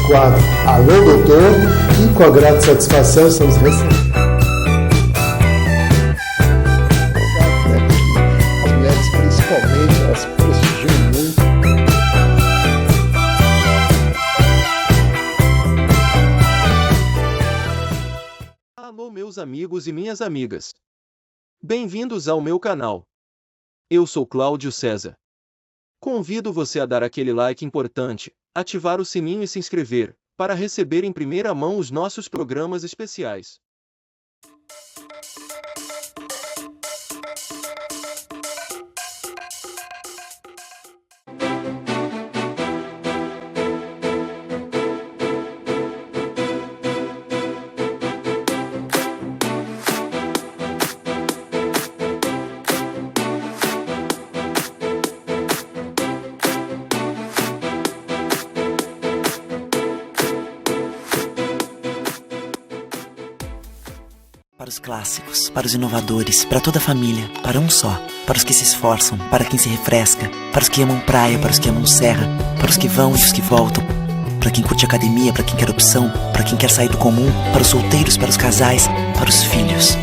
Quadro Alô Doutor, e com a grata satisfação estamos recebendo. As mulheres, principalmente, elas prestigiam muito. Alô, meus amigos e minhas amigas. Bem-vindos ao meu canal. Eu sou Cláudio César. Convido você a dar aquele like importante, ativar o sininho e se inscrever, para receber em primeira mão os nossos programas especiais. Para os clássicos, para os inovadores, para toda a família, para um só, para os que se esforçam, para quem se refresca, para os que amam praia, para os que amam serra, para os que vão e os que voltam, para quem curte academia, para quem quer opção, para quem quer sair do comum, para os solteiros, para os casais, para os filhos,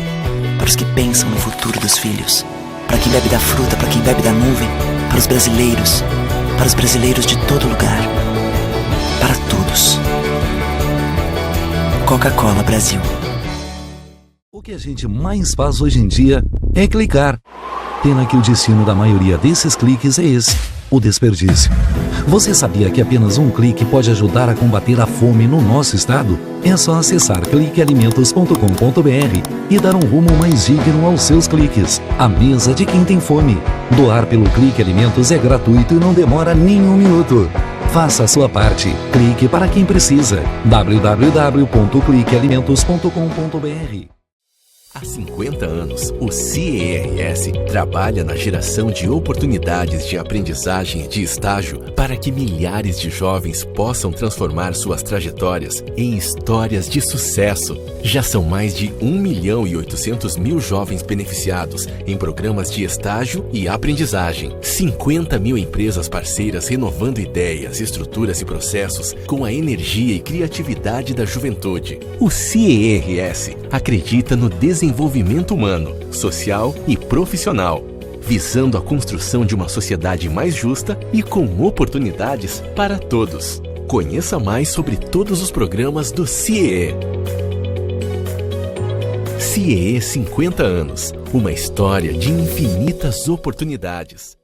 para os que pensam no futuro dos filhos, para quem bebe da fruta, para quem bebe da nuvem, para os brasileiros de todo lugar, para todos. Coca-Cola Brasil. O que a gente mais faz hoje em dia é clicar. Pena que o destino da maioria desses cliques é esse, o desperdício. Você sabia que apenas um clique pode ajudar a combater a fome no nosso estado? É só acessar cliquealimentos.com.br e dar um rumo mais digno aos seus cliques. A mesa de quem tem fome. Doar pelo Clique Alimentos é gratuito e não demora nem um minuto. Faça a sua parte. Clique para quem precisa. www.cliquealimentos.com.br. Há 50 anos, o CERS trabalha na geração de oportunidades de aprendizagem e de estágio para que milhares de jovens possam transformar suas trajetórias em histórias de sucesso. Já são mais de 1.800.000 jovens beneficiados em programas de estágio e aprendizagem. 50 mil empresas parceiras renovando ideias, estruturas e processos com a energia e criatividade da juventude. O CERS acredita no desenvolvimento humano, social e profissional, visando a construção de uma sociedade mais justa e com oportunidades para todos. Conheça mais sobre todos os programas do CIEE. CIEE 50 anos, uma história de infinitas oportunidades.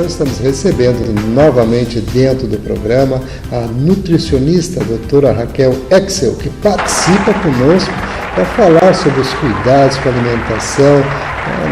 Estamos recebendo novamente dentro do programa a nutricionista, a doutora Raquel Exel, que participa conosco para falar sobre os cuidados com a alimentação,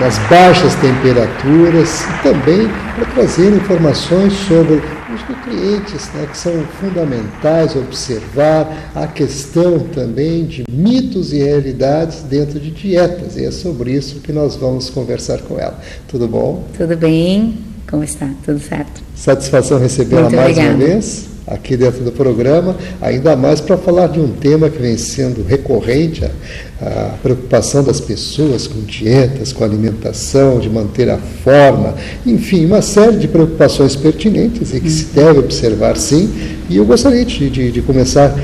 nas baixas temperaturas e também para trazer informações sobre os nutrientes, né, que são fundamentais observar a questão também de mitos e realidades dentro de dietas. E é sobre isso que nós vamos conversar com ela. Tudo bom? Tudo bem. Como está? Tudo certo? Satisfação recebê-la mais uma vez aqui dentro do programa, ainda mais para falar de um tema que vem sendo recorrente, a preocupação das pessoas com dietas, com alimentação, de manter a forma, enfim, uma série de preocupações pertinentes e que se deve observar sim. E eu gostaria de começar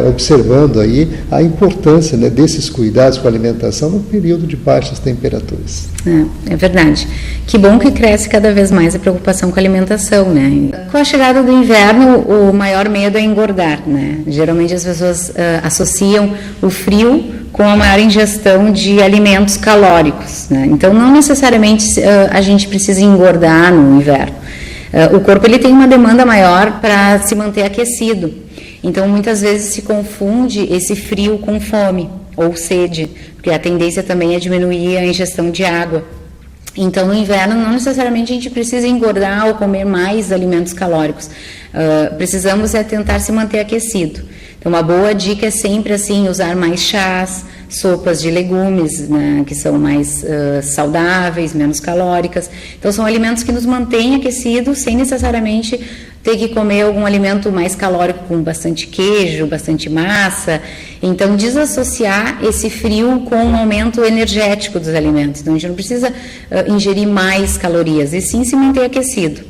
observando aí a importância, né, desses cuidados com a alimentação no período de baixas temperaturas. É verdade. Que bom que cresce cada vez mais a preocupação com a alimentação, né? Com a chegada do inverno, o maior medo é engordar, né? Geralmente as pessoas associam o frio com a maior ingestão de alimentos calóricos, né? Então, não necessariamente a gente precisa engordar no inverno. O corpo ele tem uma demanda maior para se manter aquecido. Então, muitas vezes se confunde esse frio com fome ou sede, porque a tendência também é diminuir a ingestão de água. Então, no inverno, não necessariamente a gente precisa engordar ou comer mais alimentos calóricos. Precisamos tentar se manter aquecido. Então, uma boa dica é sempre assim, usar mais chás, sopas de legumes, né, que são mais saudáveis, menos calóricas. Então, são alimentos que nos mantêm aquecidos sem necessariamente ter que comer algum alimento mais calórico com bastante queijo, bastante massa. Então, desassociar esse frio com um aumento energético dos alimentos. Então, a gente não precisa ingerir mais calorias, e sim se manter aquecido,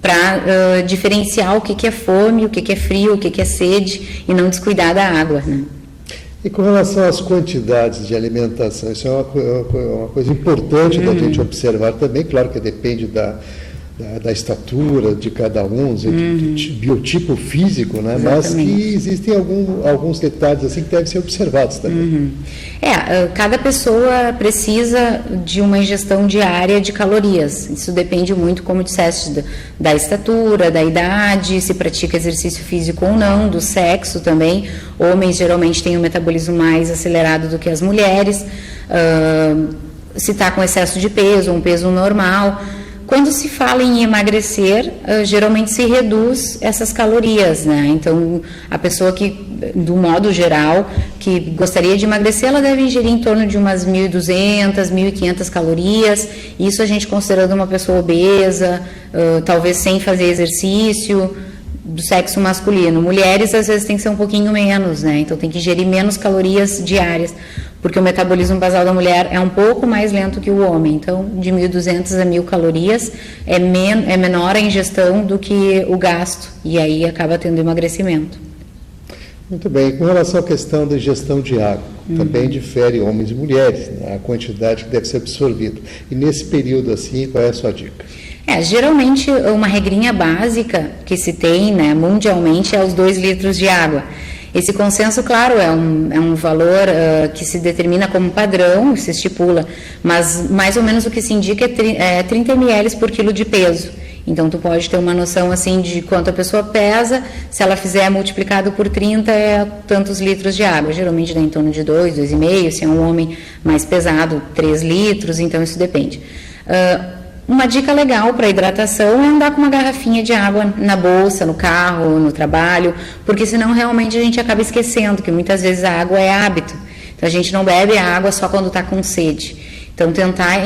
para diferenciar o que é fome, o que é frio, o que é sede, e não descuidar da água, né? E com relação às quantidades de alimentação, isso é uma coisa importante da gente observar também, claro que depende da estatura de cada um, de biotipo físico, né? Mas que existem alguns detalhes assim que devem ser observados também. Cada pessoa precisa de uma ingestão diária de calorias. Isso depende muito, como disseste, da estatura, da idade, se pratica exercício físico ou não, do sexo também. Homens geralmente têm um metabolismo mais acelerado do que as mulheres. Se está com excesso de peso, um peso normal. Quando se fala em emagrecer, geralmente se reduz essas calorias, né? Então, a pessoa que, do modo geral, que gostaria de emagrecer, ela deve ingerir em torno de umas 1.200, 1.500 calorias. Isso a gente considerando uma pessoa obesa, talvez sem fazer exercício, do sexo masculino. Mulheres, às vezes, tem que ser um pouquinho menos, né? Então, tem que ingerir menos calorias diárias, porque o metabolismo basal da mulher é um pouco mais lento que o homem. Então, de 1.200 a 1.000 calorias é menor a ingestão do que o gasto, e aí acaba tendo emagrecimento. Muito bem. Com relação à questão da ingestão de água, também difere homens e mulheres, né? A quantidade que deve ser absorvida. E nesse período assim, qual é a sua dica? Geralmente uma regrinha básica que se tem, né, mundialmente, é os 2 litros de água. Esse consenso, claro, é um valor que se determina como padrão, se estipula, mas mais ou menos o que se indica é 30 ml por quilo de peso. Então, tu pode ter uma noção assim de quanto a pessoa pesa, se ela fizer multiplicado por 30, é tantos litros de água. Geralmente dá em torno de 2, 2,5, se é um homem mais pesado, 3 litros, então isso depende. Uma dica legal para hidratação é andar com uma garrafinha de água na bolsa, no carro, no trabalho, porque senão realmente a gente acaba esquecendo que muitas vezes a água é hábito. Então a gente não bebe a água só quando está com sede. Então tentar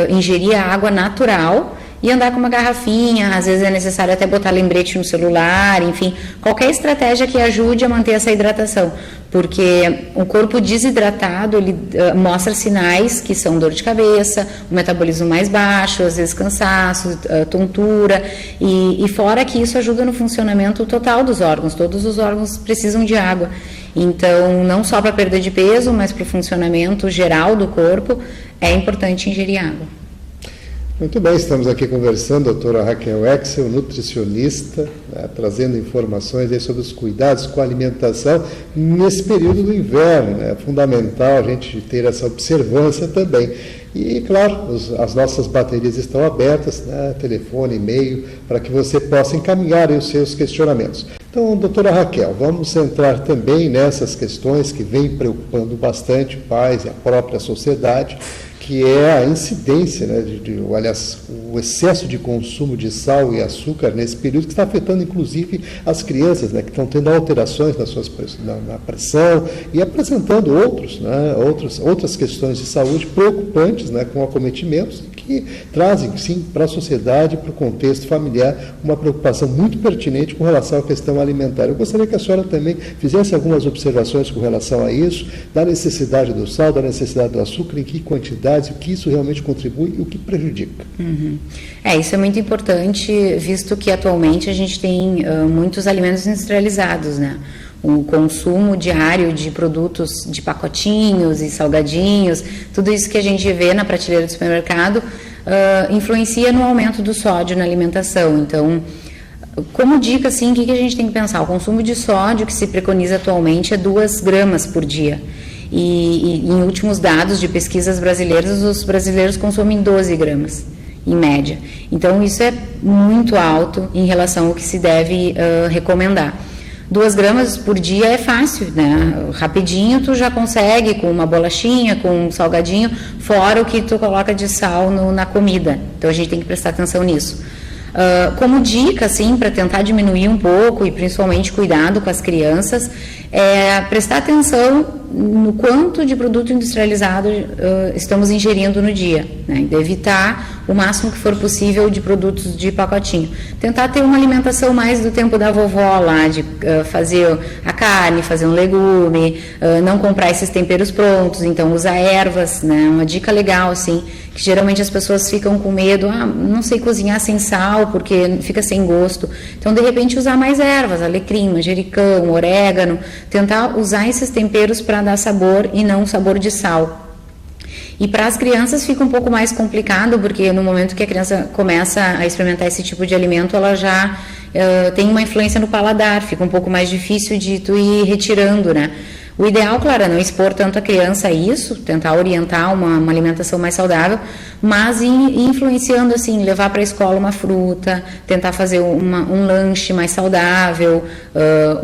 ingerir a água natural e andar com uma garrafinha, às vezes é necessário até botar lembrete no celular, enfim, qualquer estratégia que ajude a manter essa hidratação, porque o corpo desidratado, ele mostra sinais que são dor de cabeça, o metabolismo mais baixo, às vezes cansaço, tontura, e fora que isso ajuda no funcionamento total dos órgãos, todos os órgãos precisam de água, então não só para perda de peso, mas para o funcionamento geral do corpo, é importante ingerir água. Muito bem, estamos aqui conversando, a doutora Raquel Exel, nutricionista, né, trazendo informações aí sobre os cuidados com a alimentação nesse período do inverno. Né? É fundamental a gente ter essa observância também. E, claro, as nossas baterias estão abertas, né, telefone, e-mail, para que você possa encaminhar aí os seus questionamentos. Então, doutora Raquel, vamos entrar também nessas questões que vêm preocupando bastante pais e a própria sociedade, que é a incidência, né, aliás, o excesso de consumo de sal e açúcar nesse período, que está afetando inclusive as crianças, né, que estão tendo alterações na pressão e apresentando outras questões de saúde preocupantes, né, com acometimentos que trazem, sim, para a sociedade, para o contexto familiar, uma preocupação muito pertinente com relação à questão alimentar. Eu gostaria que a senhora também fizesse algumas observações com relação a isso, da necessidade do sal, da necessidade do açúcar, em que quantidades, o que isso realmente contribui e o que prejudica. Isso é muito importante, visto que atualmente a gente tem muitos alimentos industrializados, né? O consumo diário de produtos de pacotinhos e salgadinhos, tudo isso que a gente vê na prateleira do supermercado influencia no aumento do sódio na alimentação. Então, como dica, assim, o que a gente tem que pensar? O consumo de sódio que se preconiza atualmente é 2 gramas por dia. E em últimos dados de pesquisas brasileiras, os brasileiros consomem 12 gramas, em média. Então, isso é muito alto em relação ao que se deve recomendar. 2 gramas por dia é fácil, né? Rapidinho tu já consegue, com uma bolachinha, com um salgadinho, fora o que tu coloca de sal na comida. Então a gente tem que prestar atenção nisso. Como dica, assim, para tentar diminuir um pouco e principalmente cuidado com as crianças, é prestar atenção no quanto de produto industrializado estamos ingerindo no dia, né? Evitar o máximo que for possível de produtos de pacotinho. Tentar ter uma alimentação mais do tempo da vovó lá, de fazer a carne, fazer um legume, não comprar esses temperos prontos, então usar ervas, né? Uma dica legal, assim, que geralmente as pessoas ficam com medo, não sei cozinhar sem sal, porque fica sem gosto. Então, de repente, usar mais ervas, alecrim, manjericão, orégano, tentar usar esses temperos para dar sabor e não sabor de sal. E para as crianças fica um pouco mais complicado, porque no momento que a criança começa a experimentar esse tipo de alimento, ela já tem uma influência no paladar, fica um pouco mais difícil de tu ir retirando, né? O ideal, claro, é não expor tanto a criança a isso, tentar orientar uma alimentação mais saudável, mas ir influenciando, assim, levar para a escola uma fruta, tentar fazer um lanche mais saudável,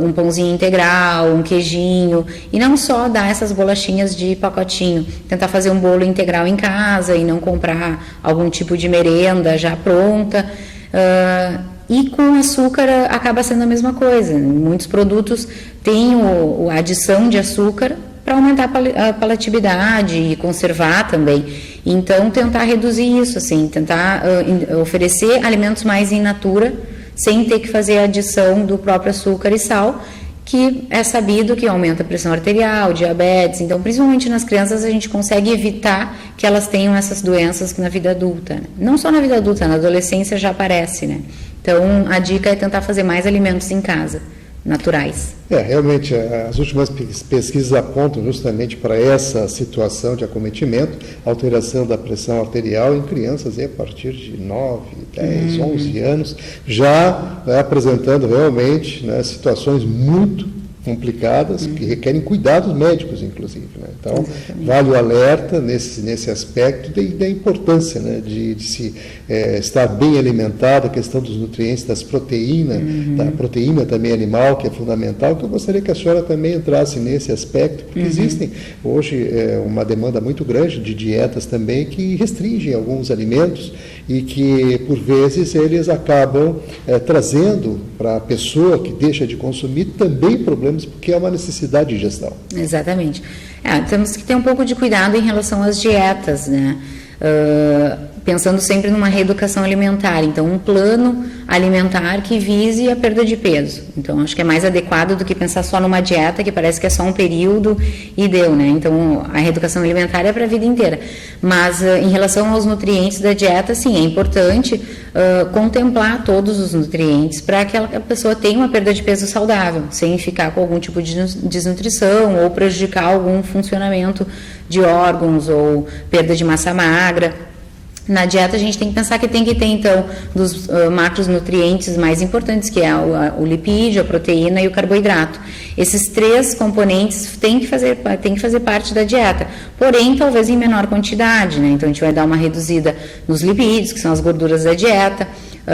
um pãozinho integral, um queijinho, e não só dar essas bolachinhas de pacotinho, tentar fazer um bolo integral em casa e não comprar algum tipo de merenda já pronta. E com açúcar acaba sendo a mesma coisa. Muitos produtos têm a adição de açúcar para aumentar a palatabilidade e conservar também. Então, tentar reduzir isso, assim, tentar oferecer alimentos mais in natura, sem ter que fazer a adição do próprio açúcar e sal, que é sabido que aumenta a pressão arterial, diabetes. Então, principalmente nas crianças, a gente consegue evitar que elas tenham essas doenças na vida adulta, né? Não só na vida adulta, na adolescência já aparece, né? Então, a dica é tentar fazer mais alimentos em casa, naturais. Realmente, as últimas pesquisas apontam justamente para essa situação de acometimento, alteração da pressão arterial em crianças a partir de 9, 10, 11 anos, já apresentando realmente, né, situações muito complicadas, que requerem cuidados médicos, inclusive, né? Então, vale o alerta nesse aspecto da importância, né, de se estar bem alimentado, a questão dos nutrientes, das proteínas, da proteína também animal, que é fundamental, que eu gostaria que a senhora também entrasse nesse aspecto, porque existem hoje uma demanda muito grande de dietas também que restringem alguns alimentos e que, por vezes, eles acabam trazendo para a pessoa que deixa de consumir também problemas, porque é uma necessidade de ingestão. Exatamente. Temos que ter um pouco de cuidado em relação às dietas, né? Pensando sempre numa reeducação alimentar. Então, um plano alimentar que vise a perda de peso. Então, acho que é mais adequado do que pensar só numa dieta, que parece que é só um período e deu, né? Então, a reeducação alimentar é para a vida inteira. Mas, em relação aos nutrientes da dieta, sim, é importante contemplar todos os nutrientes para que a pessoa tenha uma perda de peso saudável, sem ficar com algum tipo de desnutrição ou prejudicar algum funcionamento de órgãos ou perda de massa magra. Na dieta a gente tem que pensar que tem que ter, então, dos macronutrientes mais importantes, que é o lipídio, a proteína e o carboidrato. Esses 3 componentes têm que fazer parte da dieta, porém, talvez em menor quantidade, né? Então, a gente vai dar uma reduzida nos lipídios, que são as gorduras da dieta,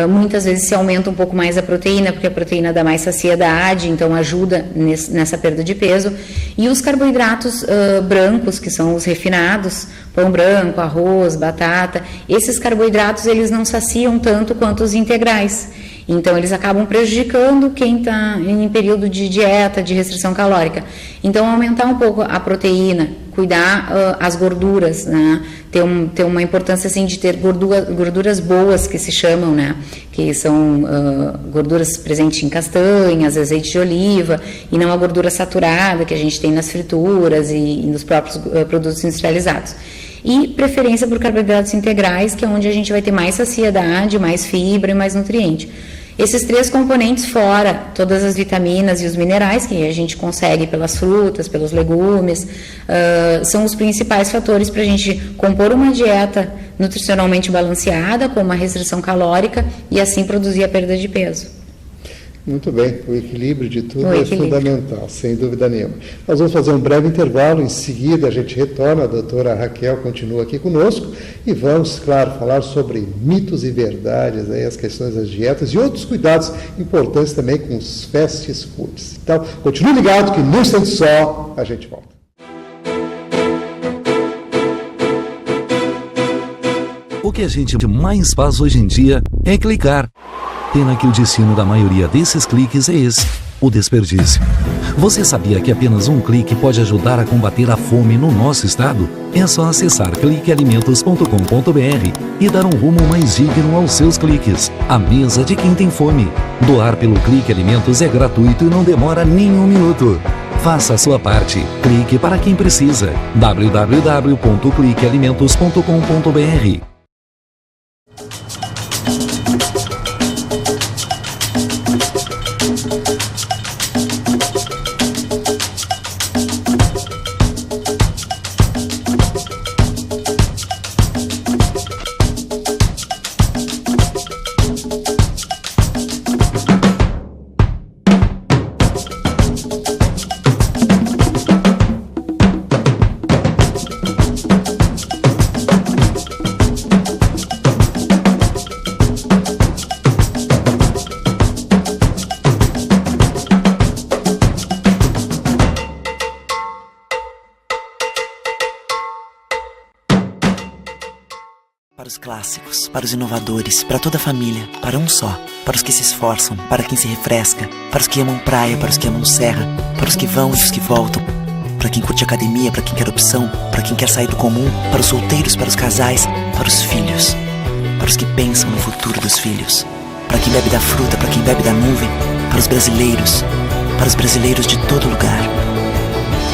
Muitas vezes se aumenta um pouco mais a proteína, porque a proteína dá mais saciedade, então ajuda nessa perda de peso. E os carboidratos brancos, que são os refinados, pão branco, arroz, batata, esses carboidratos eles não saciam tanto quanto os integrais. Então, eles acabam prejudicando quem está em período de dieta, de restrição calórica. Então, aumentar um pouco a proteína, cuidar as gorduras, né? Ter uma importância, assim, de ter gorduras boas, que se chamam, né? Que são gorduras presentes em castanhas, azeite de oliva, e não a gordura saturada que a gente tem nas frituras e nos próprios produtos industrializados. E preferência por carboidratos integrais, que é onde a gente vai ter mais saciedade, mais fibra e mais nutriente. Esses 3 componentes, fora todas as vitaminas e os minerais que a gente consegue pelas frutas, pelos legumes, são os principais fatores para a gente compor uma dieta nutricionalmente balanceada, com uma restrição calórica, e assim produzir a perda de peso. Muito bem, o equilíbrio de tudo é fundamental, sem dúvida nenhuma. Nós vamos fazer um breve intervalo, em seguida a gente retorna, a doutora Raquel continua aqui conosco e vamos, claro, falar sobre mitos e verdades, aí, as questões das dietas e outros cuidados importantes também com os fast foods. Então, continue ligado que num instante só a gente volta. O que a gente mais faz hoje em dia é clicar. Pena que o destino da maioria desses cliques é esse, o desperdício. Você sabia que apenas um clique pode ajudar a combater a fome no nosso estado? É só acessar cliquealimentos.com.br e dar um rumo mais digno aos seus cliques. A mesa de quem tem fome. Doar pelo Clique Alimentos é gratuito e não demora nem um minuto. Faça a sua parte. Clique para quem precisa. www.cliquealimentos.com.br. Para os clássicos, para os inovadores, para toda a família, para um só. Para os que se esforçam, para quem se refresca, para os que amam praia, para os que amam serra, para os que vão e os que voltam. Para quem curte academia, para quem quer opção, para quem quer sair do comum, para os solteiros, para os casais, para os filhos. Para os que pensam no futuro dos filhos. Para quem bebe da fruta, para quem bebe da nuvem, para os brasileiros de todo lugar.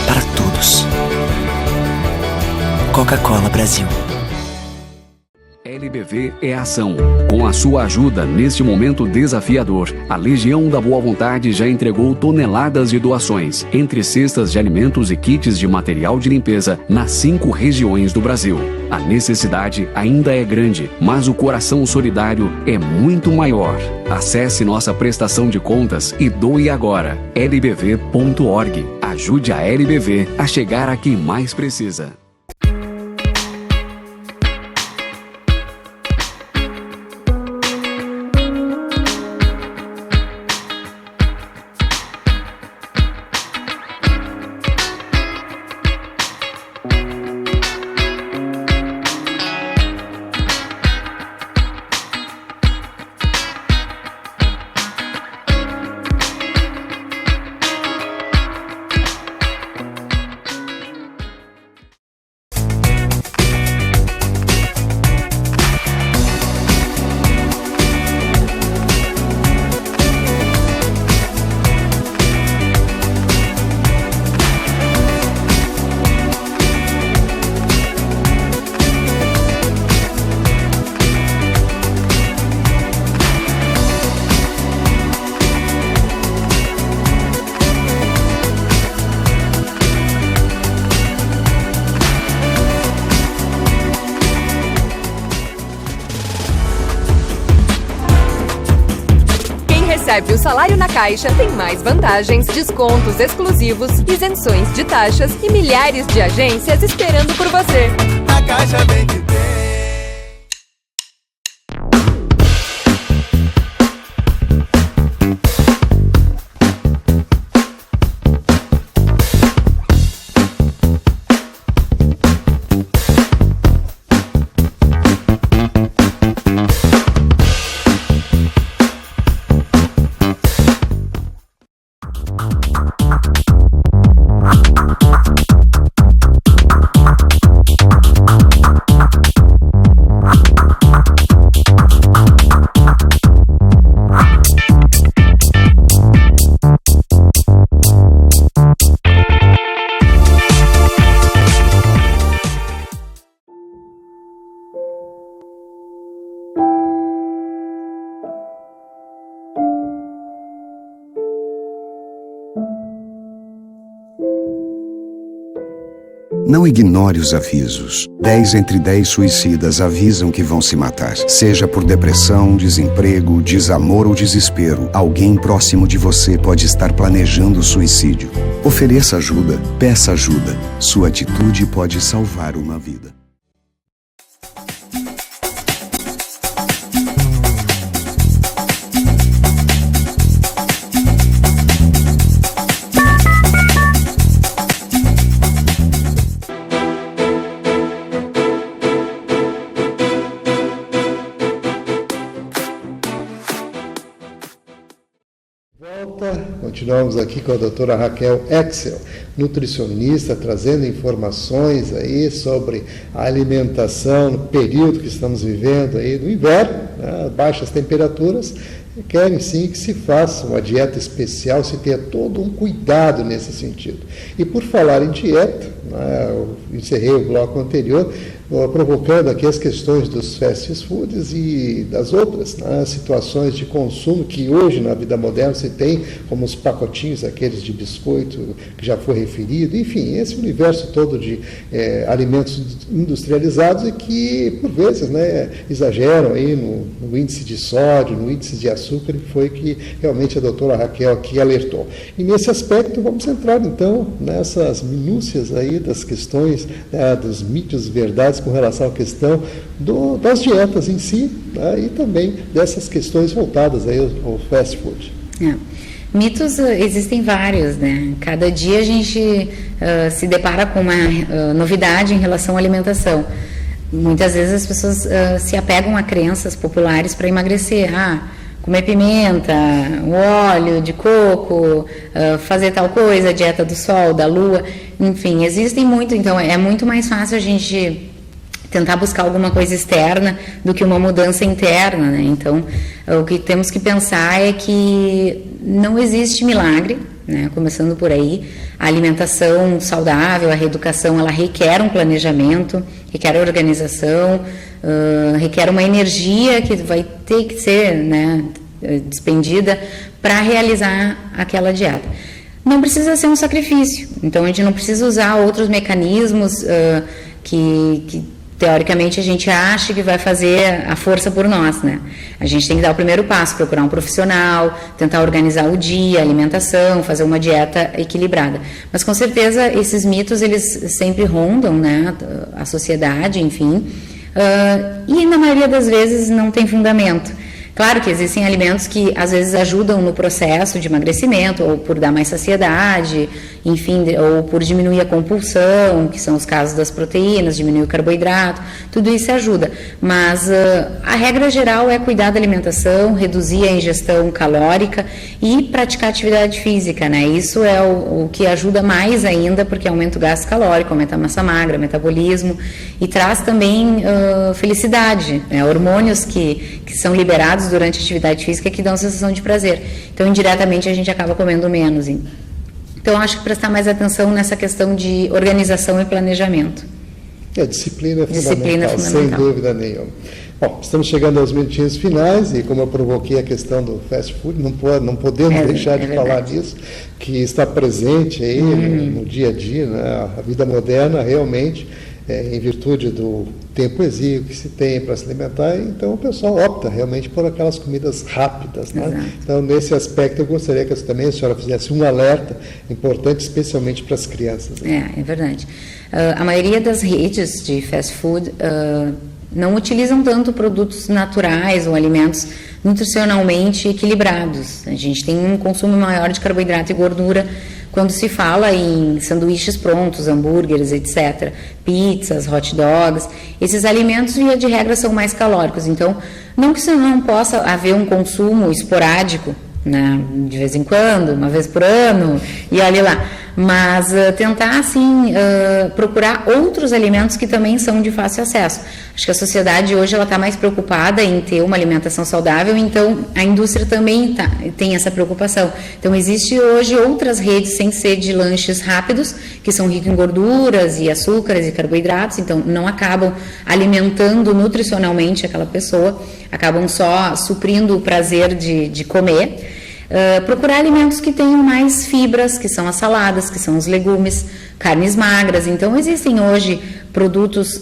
Para todos. Coca-Cola Brasil. LBV é ação. Com a sua ajuda neste momento desafiador, a Legião da Boa Vontade já entregou toneladas de doações, entre cestas de alimentos e kits de material de limpeza, nas 5 regiões do Brasil. A necessidade ainda é grande, mas o coração solidário é muito maior. Acesse nossa prestação de contas e doe agora. lbv.org. Ajude a LBV a chegar a quem mais precisa. Recebe o salário na Caixa, tem mais vantagens, descontos exclusivos, isenções de taxas e milhares de agências esperando por você. A Caixa vem que tem. Não ignore os avisos. 10 entre 10 suicidas avisam que vão se matar. Seja por depressão, desemprego, desamor ou desespero, alguém próximo de você pode estar planejando suicídio. Ofereça ajuda, peça ajuda. Sua atitude pode salvar uma vida. Continuamos aqui com a doutora Raquel Exel, nutricionista, trazendo informações aí sobre a alimentação no período que estamos vivendo aí do inverno, né, baixas temperaturas, querem sim que se faça uma dieta especial, se tenha todo um cuidado nesse sentido. E por falar em dieta, né, eu encerrei o bloco anterior, provocando aqui as questões dos fast foods e das outras, né, situações de consumo que hoje na vida moderna se tem, como os pacotinhos, aqueles de biscoito que já foi referido, enfim, esse universo todo de alimentos industrializados e que, por vezes, né, exageram aí no índice de sódio, no índice de açúcar, e foi que realmente a doutora Raquel aqui alertou. E nesse aspecto vamos entrar então nessas minúcias aí das questões, né, dos mitos e verdades com relação à questão das dietas em si, né, e também dessas questões voltadas aí ao fast food. Mitos existem vários, né? Cada dia a gente se depara com uma novidade em relação à alimentação. Muitas vezes as pessoas se apegam a crenças populares para emagrecer. Comer pimenta, o óleo de coco, fazer tal coisa, dieta do sol, da lua, enfim, existem muito, então é muito mais fácil a gente tentar buscar alguma coisa externa do que uma mudança interna, né? Então, o que temos que pensar é que não existe milagre, né? Começando por aí, a alimentação saudável, a reeducação, ela requer um planejamento, requer organização, requer uma energia que vai ter que ser, né, despendida para realizar aquela dieta. Não precisa ser um sacrifício, então a gente não precisa usar outros mecanismos que teoricamente a gente acha que vai fazer a força por nós, né? A gente tem que dar o primeiro passo, procurar um profissional, tentar organizar o dia, a alimentação, fazer uma dieta equilibrada. Mas com certeza esses mitos, eles sempre rondam, né, a sociedade, enfim, e na maioria das vezes não tem fundamento. Claro que existem alimentos que às vezes ajudam no processo de emagrecimento, ou por dar mais saciedade, enfim, ou por diminuir a compulsão, que são os casos das proteínas, diminuir o carboidrato, tudo isso ajuda. Mas a regra geral é cuidar da alimentação, reduzir a ingestão calórica e praticar atividade física, né? Isso é o que ajuda mais ainda, porque aumenta o gasto calórico, aumenta a massa magra, metabolismo, e traz também felicidade, né? Hormônios que são liberados durante a atividade física que dão sensação de prazer. Então, indiretamente, a gente acaba comendo menos. Então, acho que prestar mais atenção nessa questão de organização e planejamento. A disciplina é fundamental, sem dúvida nenhuma. Bom, estamos chegando aos minutinhos finais e como eu provoquei a questão do fast food, não podemos deixar de falar disso, que está presente aí no dia a dia, né? A vida moderna realmente, em virtude do tempo exíguo que se tem para se alimentar, então o pessoal opta realmente por aquelas comidas rápidas, né? Então, nesse aspecto, eu gostaria que também a senhora fizesse um alerta importante, especialmente para as crianças. É verdade. A maioria das redes de fast food não utilizam tanto produtos naturais ou alimentos nutricionalmente equilibrados. A gente tem um consumo maior de carboidrato e gordura quando se fala em sanduíches prontos, hambúrgueres, etc., pizzas, hot dogs. Esses alimentos, via de regra, são mais calóricos. Então, não que não possa haver um consumo esporádico, né, de vez em quando, uma vez por ano, e olha lá. Mas tentar, assim, procurar outros alimentos que também são de fácil acesso. Acho que a sociedade hoje está mais preocupada em ter uma alimentação saudável, então a indústria também tem essa preocupação. Então, existe hoje outras redes sem ser de lanches rápidos, que são ricos em gorduras e açúcares e carboidratos, então não acabam alimentando nutricionalmente aquela pessoa, acabam só suprindo o prazer de comer. Procurar alimentos que tenham mais fibras, que são as saladas, que são os legumes, carnes magras. Então, existem hoje produtos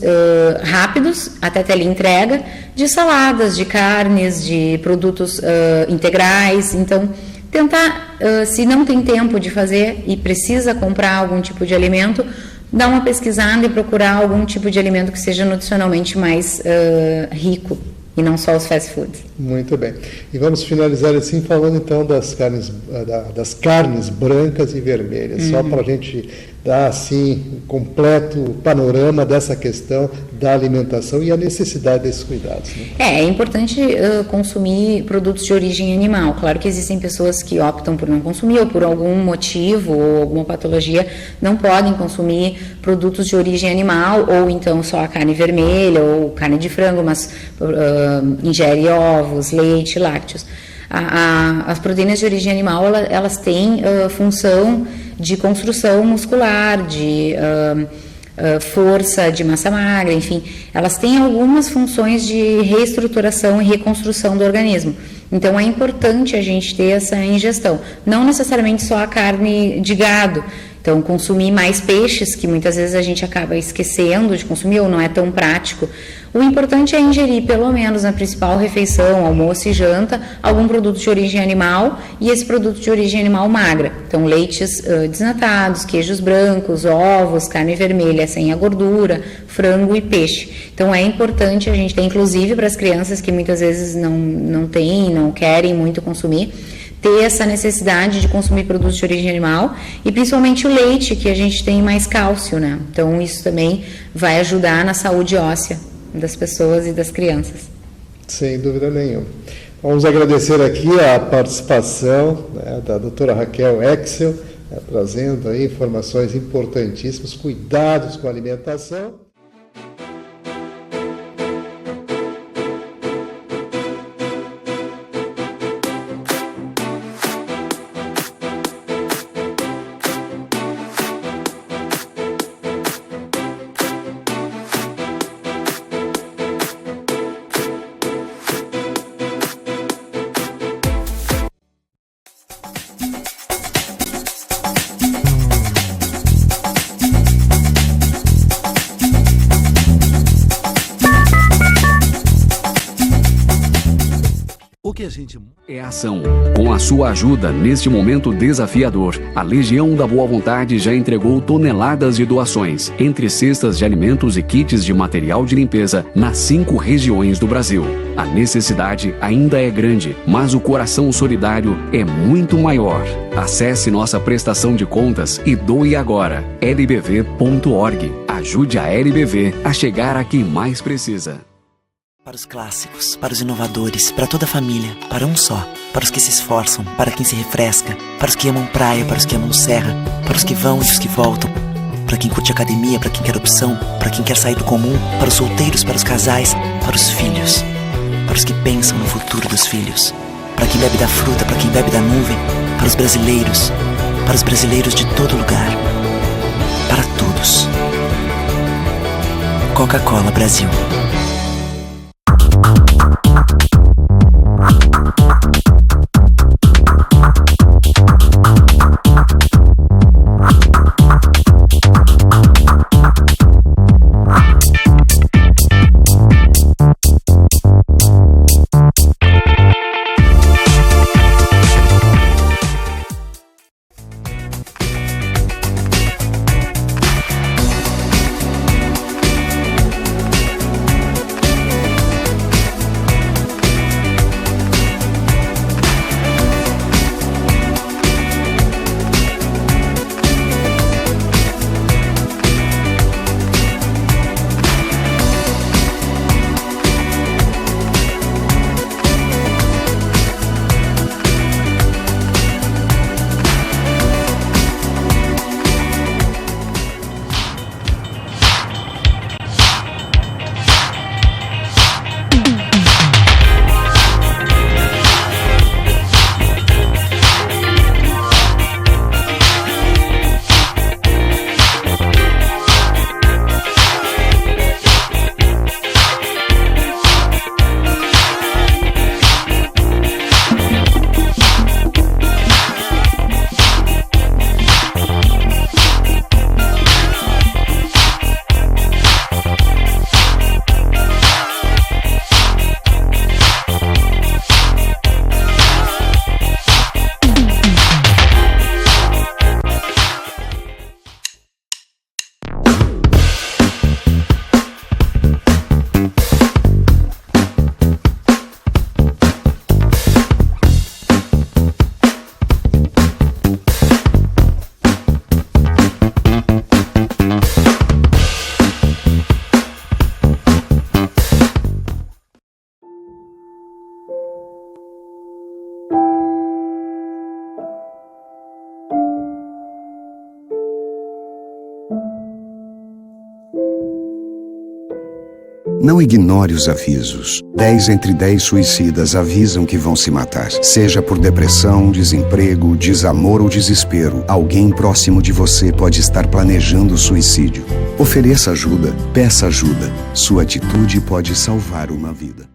rápidos, até teleentrega, de saladas, de carnes, de produtos integrais. Então, tentar, se não tem tempo de fazer e precisa comprar algum tipo de alimento, dar uma pesquisada e procurar algum tipo de alimento que seja nutricionalmente mais rico. E não só os fast foods. Muito bem. E vamos finalizar assim falando então das carnes brancas e vermelhas. Só para a gente dar assim um completo panorama dessa questão da alimentação e a necessidade desses cuidados. Né? É importante consumir produtos de origem animal. Claro que existem pessoas que optam por não consumir ou por algum motivo ou alguma patologia não podem consumir produtos de origem animal ou então só a carne vermelha ou carne de frango, mas ingere ovos, leite, lácteos. As proteínas de origem animal, elas têm função de construção muscular, de força, de massa magra, enfim, elas têm algumas funções de reestruturação e reconstrução do organismo. Então é importante a gente ter essa ingestão, não necessariamente só a carne de gado. Então, consumir mais peixes, que muitas vezes a gente acaba esquecendo de consumir ou não é tão prático. O importante é ingerir, pelo menos na principal refeição, almoço e janta, algum produto de origem animal e esse produto de origem animal magra. Então, leites desnatados, queijos brancos, ovos, carne vermelha sem a gordura, frango e peixe. Então, é importante a gente ter, inclusive para as crianças que muitas vezes não têm, não querem muito consumir, ter essa necessidade de consumir produtos de origem animal e principalmente o leite, que a gente tem mais cálcio, né? Então isso também vai ajudar na saúde óssea das pessoas e das crianças. Sem dúvida nenhuma. Vamos agradecer aqui a participação, né, da doutora Raquel Exel, trazendo aí informações importantíssimas, cuidados com a alimentação. É ação. Com a sua ajuda, neste momento desafiador, a Legião da Boa Vontade já entregou toneladas de doações, entre cestas de alimentos e kits de material de limpeza, nas 5 regiões do Brasil. A necessidade ainda é grande, mas o coração solidário é muito maior. Acesse nossa prestação de contas e doe agora. lbv.org. Ajude a LBV a chegar a quem mais precisa. Para os clássicos, para os inovadores, para toda a família, para um só. Para os que se esforçam, para quem se refresca, para os que amam praia, para os que amam serra, para os que vão e os que voltam, para quem curte academia, para quem quer opção, para quem quer sair do comum, para os solteiros, para os casais, para os filhos, para os que pensam no futuro dos filhos, para quem bebe da fruta, para quem bebe da nuvem, para os brasileiros de todo lugar, para todos. Coca-Cola Brasil. Não ignore os avisos. 10 entre 10 suicidas avisam que vão se matar. Seja por depressão, desemprego, desamor ou desespero, alguém próximo de você pode estar planejando suicídio. Ofereça ajuda, peça ajuda. Sua atitude pode salvar uma vida.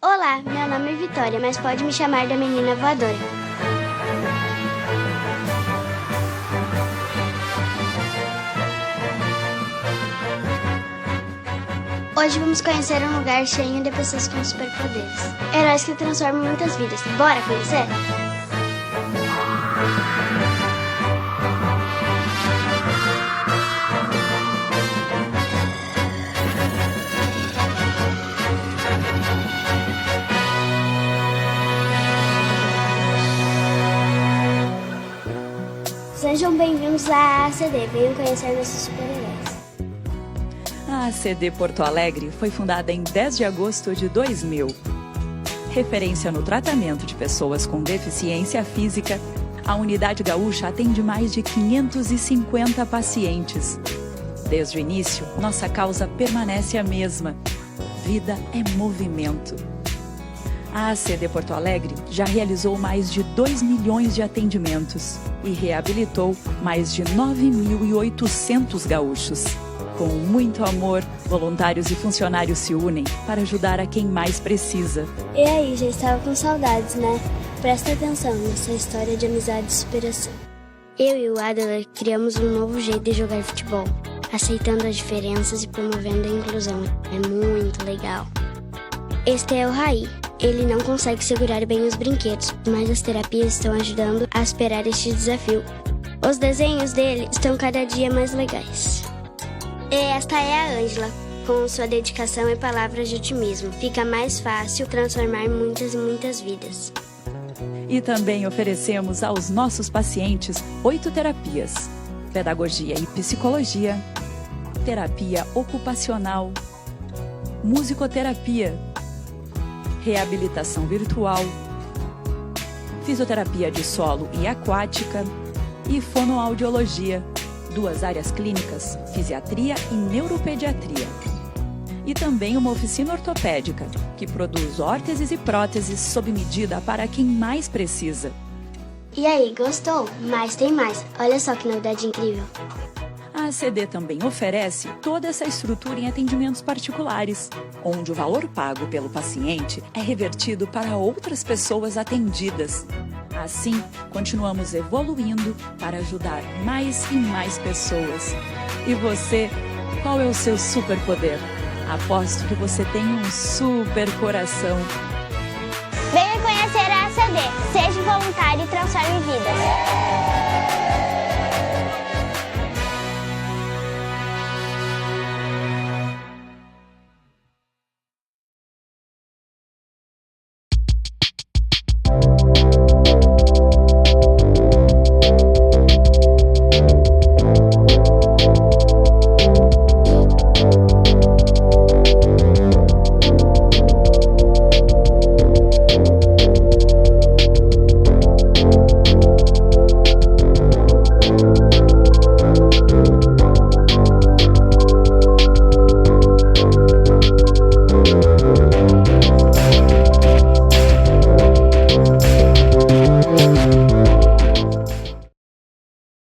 Olá, meu nome é Vitória, mas pode me chamar da menina voadora. Hoje vamos conhecer um lugar cheio de pessoas com superpoderes. Heróis que transformam muitas vidas. Bora conhecer? Sejam bem-vindos à ACD, venham conhecer nossos super-heróis. A ACD Porto Alegre foi fundada em 10 de agosto de 2000. Referência no tratamento de pessoas com deficiência física, a Unidade Gaúcha atende mais de 550 pacientes. Desde o início, nossa causa permanece a mesma: vida é movimento. A ACD Porto Alegre já realizou mais de 2 milhões de atendimentos e reabilitou mais de 9.800 gaúchos. Com muito amor, voluntários e funcionários se unem para ajudar a quem mais precisa. E aí, já estava com saudades, né? Presta atenção nessa história de amizade e superação. Eu e o Adler criamos um novo jeito de jogar futebol, aceitando as diferenças e promovendo a inclusão. É muito legal. Este é o Raí. Ele não consegue segurar bem os brinquedos, mas as terapias estão ajudando a superar este desafio. Os desenhos dele estão cada dia mais legais. E esta é a Ângela. Com sua dedicação e palavras de otimismo, fica mais fácil transformar muitas e muitas vidas. E também oferecemos aos nossos pacientes 8 terapias: pedagogia e psicologia, terapia ocupacional, musicoterapia, reabilitação virtual, fisioterapia de solo e aquática e fonoaudiologia, 2 áreas clínicas, fisiatria e neuropediatria. E também uma oficina ortopédica, que produz órteses e próteses sob medida para quem mais precisa. E aí, gostou? Mas tem mais. Olha só que novidade incrível. A ACD também oferece toda essa estrutura em atendimentos particulares, onde o valor pago pelo paciente é revertido para outras pessoas atendidas. Assim, continuamos evoluindo para ajudar mais e mais pessoas. E você, qual é o seu superpoder? Aposto que você tem um super coração. Venha conhecer a ACD. Seja voluntário e transforme vidas.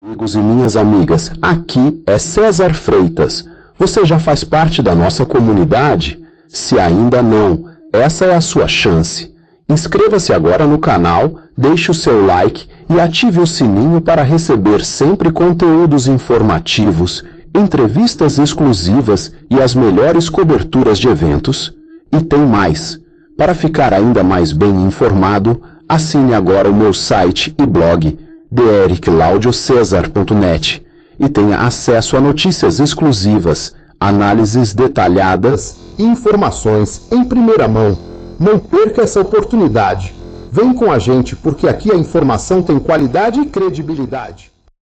Amigos e minhas amigas, aqui é César Freitas. Você já faz parte da nossa comunidade? Se ainda não, essa é a sua chance. Inscreva-se agora no canal, deixe o seu like e ative o sininho para receber sempre conteúdos informativos, entrevistas exclusivas e as melhores coberturas de eventos. E tem mais! Para ficar ainda mais bem informado, assine agora o meu site e blog drclaudiocesar.net e tenha acesso a notícias exclusivas, análises detalhadas e informações em primeira mão. Não perca essa oportunidade. Vem com a gente, porque aqui a informação tem qualidade e credibilidade.